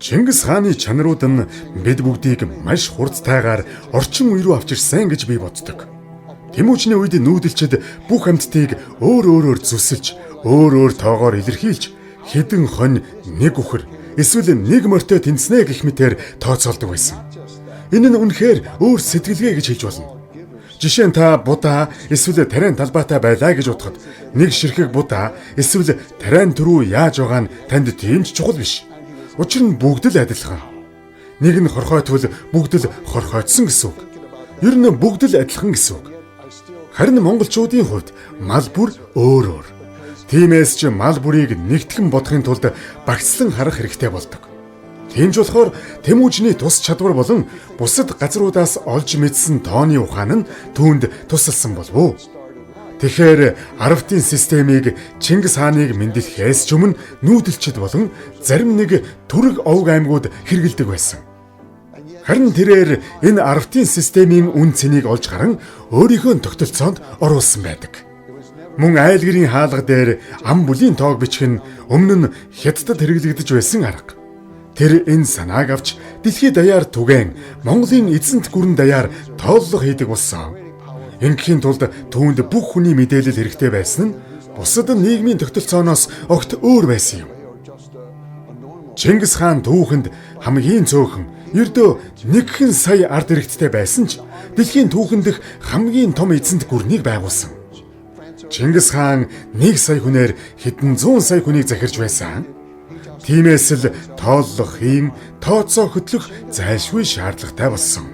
Чингис хааны чанарууд нь бид бүгдийг маш хурдтайгаар орчин үе рүү авчирсан гэж би боддог. Тэмүүжний үед нүүдэлчид бүх амьтдыг өөр өөрөөр зүсэлж, өөр өөр тоогоор илэрхийлж, хэдэн хонь нэг үхэр эсвэл нэг морьтой тэнцнэ гэх мэтээр тооцоолдог байсан. Энэ нь үнэхээр өөр сэтгэлгээ гэж хэлж болно. Жишээ нь та Будда эсвэл тариан талбайтай байлаа гэж бодоход нэг ширхэг Будда эсвэл тариан төрөө яаж байгаа нь танд тийм ч чухал биш. Учир нь бүгд л адилхан. Нэг нь хорхойтвол бүгд л хорхойтсон гэсэн үг. Ер нь бүгд л адилхан гэсэн үг. Харин монголчуудын хувьд мал бүр өөр өөр. Тиймээс ч мал бүрийг нэгтгэн бодохын тулд багцлан харах хэрэгтэй болдог. Тийм ч болохоор Тэмүүжний тус чадвар болон бусад газруудаас олж мэдсэн тооны ухаан нь түүнд тусалсан болов уу? Тэгэхээр Арвтын системийг Чингис хааныг мэндэлэхээс ч өмнө нүүдэлчд болон зарим нэг түрэг овг аймагуд хэрэгэлдэг байсан. Харин тэрээр энэ Арвтын системийн үн цэнийг олж харан өөрийнхөө тогтолцоонд оруулсан байдаг. Мөн айлгэрийн хаалга дээр ам бүлийн тоог бичих нь өмнө нь Хятадд хэрэглэгдэж байсан арга. Тэр энэ санааг авч дэлхийд даяар түгээн Монголын эзэнт гүрэн даяар тооллого хийдэг болсон. Ингэхийн тулд түүнд бүх хүний мэдээлэл хэрэгтэй байсан нь бусад нийгмийн тогтолцооноос огт өөр байсан юм. Чингис хаан түүхэнд хамгийн цөөхөн ердөө 1 сая ард иргэдтэй байсан ч дэлхийн түүхэн дэх хамгийн том эзэнт гүрнийг байгуулсан. Чингис хаан 1 сая хүнээр хэдэн зуун сая хүнийг захирч байсан. Тиймээс л тооллого хийн, тооцоо хөтлөх зайлшгүй шаардлагатай болсон.